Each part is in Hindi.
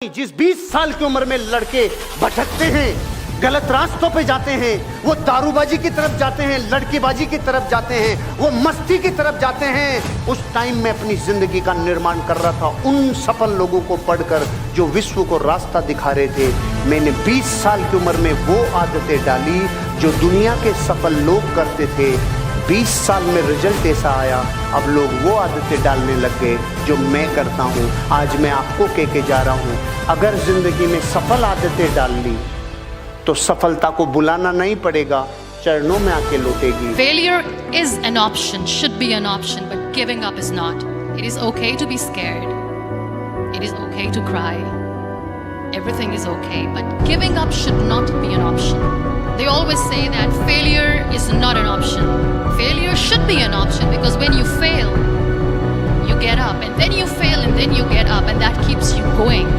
जिस 20 साल की उम्र में लड़के भटकते हैं, गलत रास्तों पे जाते हैं, वो दारूबाजी की तरफ जाते हैं, लड़कीबाजी की तरफ जाते हैं, वो मस्ती की तरफ जाते हैं, उस टाइम में अपनी जिंदगी का निर्माण कर रहा था उन सफल लोगों को पढ़कर जो विश्व को रास्ता दिखा रहे थे। मैंने 20 साल की उम्र में वो आदतें डाली जो दुनिया के सफल लोग करते थे। 20 साल में रिजल्ट ऐसा आया, अब लोग वो आदतें डालने लग गए जो मैं करता हूँ। आज मैं आपको कह के जा रहा हूँ, अगर जिंदगी में सफल आदतें डाल ली तो सफलता को बुलाना नहीं पड़ेगा, चरणों में आके लौटेगी। Failure is an option, should be an option, but giving up is not. It is okay to be scared. It is okay to cry. Everything is okay, but giving up should not be an option. They always say that failure is not an option. Failure should be an option, because when you fail, you get up, and then you fail, and then you get up, and that keeps you going.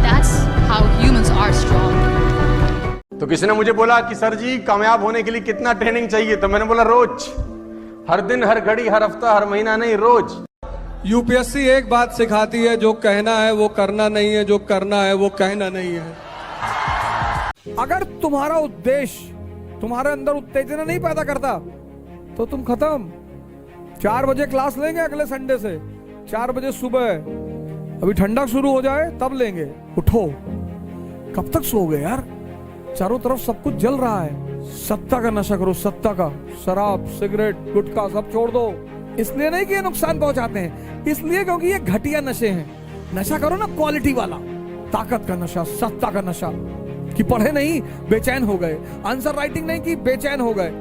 That's how humans are strong. तो किसी ने मुझे बोला कि सर जी कामयाब होने के लिए कितना ट्रेनिंग चाहिए, तो मैंने बोला रोज, हर दिन, हर घड़ी, हर हफ्ता, हर महीना नहीं, रोज। यूपीएससी एक बात सिखाती है, जो कहना है वो करना नहीं है, जो करना है वो कहना नहीं है। अगर तुम्हारा उद्देश्य तुम्हारे अंदर उत्तेजना नहीं पैदा करता तो तुम खत्म। 4 बजे क्लास लेंगे अगले संडे से, 4 बजे सुबह, अभी ठंडा शुरू हो जाए तब लेंगे। उठो, कब तक सोओगे यार? चारों तरफ सब कुछ जल रहा है। सत्ता का नशा करो, सत्ता का। शराब, सिगरेट, गुटखा सब छोड़ दो। इसलिए नहीं कि ये नुकसान पहुंचाते हैं, इसलिए क्योंकि ये घटिया नशे हैं। नशा करो ना क्वालिटी वाला, ताकत का नशा, सत्ता का नशा। कि पढ़े नहीं बेचैन हो गए, आंसर राइटिंग नहीं की बेचैन हो गए।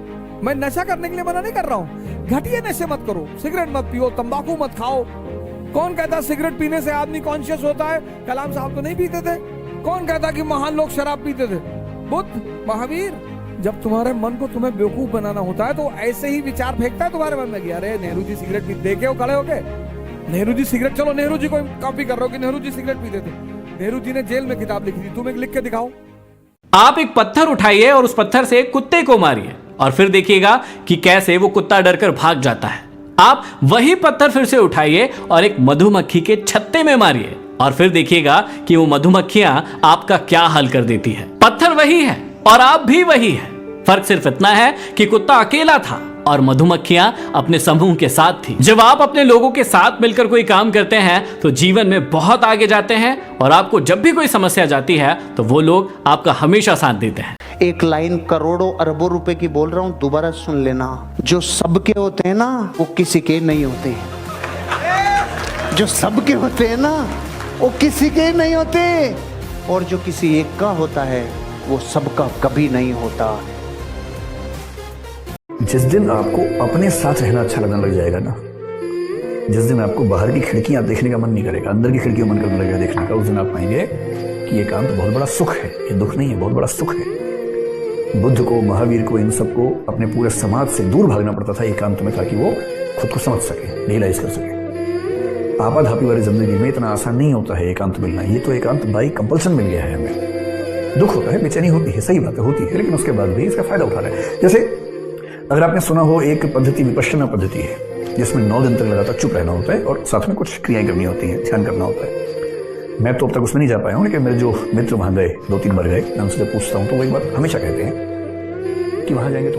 मैं नशा करने के लिए मना नहीं कर रहा हूँ, घटिया नशे मत करो। सिगरेट मत पियो, तंबाकू मत खाओ। कौन कहता सिगरेट पीने से आदमी कॉन्शियस होता है? कलाम साहब तो नहीं पीते थे। कौन कहता कि महान लोग शराब पीते थे? बुद्ध, महावीर। जब तुम्हारे मन को तुम्हें बेवकूफ बनाना होता है तो ऐसे ही विचार फेंकता है तुम्हारे मन में कि अरे नेहरू जी सिगरेट पी, देखे हो खड़े होके नेहरू जी सिगरेट, चलो नेहरू जी को कॉपी कर रहे हो कि नेहरू जी सिगरेट पीते थे। नेहरू जी ने जेल में किताब लिखी थी, तुम एक लिख के दिखाओ। आप एक पत्थर उठाइए और उस पत्थर से एक कुत्ते को मारिए और फिर देखिएगा कि कैसे वो कुत्ता डरकर भाग जाता है। आप वही पत्थर फिर से उठाइए और एक मधुमक्खी के छत्ते में मारिए और फिर देखिएगा कि वो मधुमक्खियां आपका क्या हाल कर देती है। पत्थर वही है और आप भी वही है। फर्क सिर्फ इतना है कि कुत्ता अकेला था और मधुमक्खियां अपने समूह के साथ थी। जब आप अपने लोगों के साथ मिलकर कोई काम करते हैं तो जीवन में बहुत आगे जाते हैं और आपको जब भी कोई समस्या जाती है तो वो लोग आपका हमेशा साथ देते हैं। एक लाइन करोड़ों अरबों रुपए की बोल रहा हूं, दोबारा सुन लेना। जो सबके होते हैं ना वो किसी के नहीं होते। जो सबके होते हैं ना वो किसी के नहीं होते, और जो किसी एक का होता है वो सबका कभी नहीं होता। जिस दिन आपको अपने साथ रहना अच्छा लगने लग जाएगा ना, जिस दिन आपको बाहर की खिड़कियां देखने का मन नहीं करेगा, अंदर की खिड़कियां मन करने लगेगा देखने का, उस दिन आप पाएंगे कि ये काम तो बहुत बड़ा सुख है, ये दुख नहीं है, बहुत बड़ा सुख है। बुद्ध को, महावीर को, इन सबको अपने पूरे समाज से दूर भागना पड़ता था एकांत में, ताकि वो खुद को समझ सके, रियलाइज कर सके। आपाधापी वाली जिंदगी में इतना आसान नहीं होता है एकांत मिलना। ये तो एकांत बाई कंपल्सन मिल गया है हमें। दुख होता है, बेचैनी होती है, सही बात है, होती है, लेकिन उसके बाद भी इसका फायदा उठा रहे हैं। जैसे अगर आपने सुना हो एक पद्धति विपश्यना पद्धति है, जिसमें 9 दिन तक लगातार चुप रहना होता है और साथ में कुछ क्रियाएं करनी होती हैं, ध्यान करना होता है। मैं तो अब तक उसमें नहीं जा पाया हूँ, लेकिन मेरे जो मित्र वहां गए, 2-3 बार गए, मैं उनसे पूछता हूँ तो वो एक बात हमेशा कहते हैं कि वहां जाएंगे तो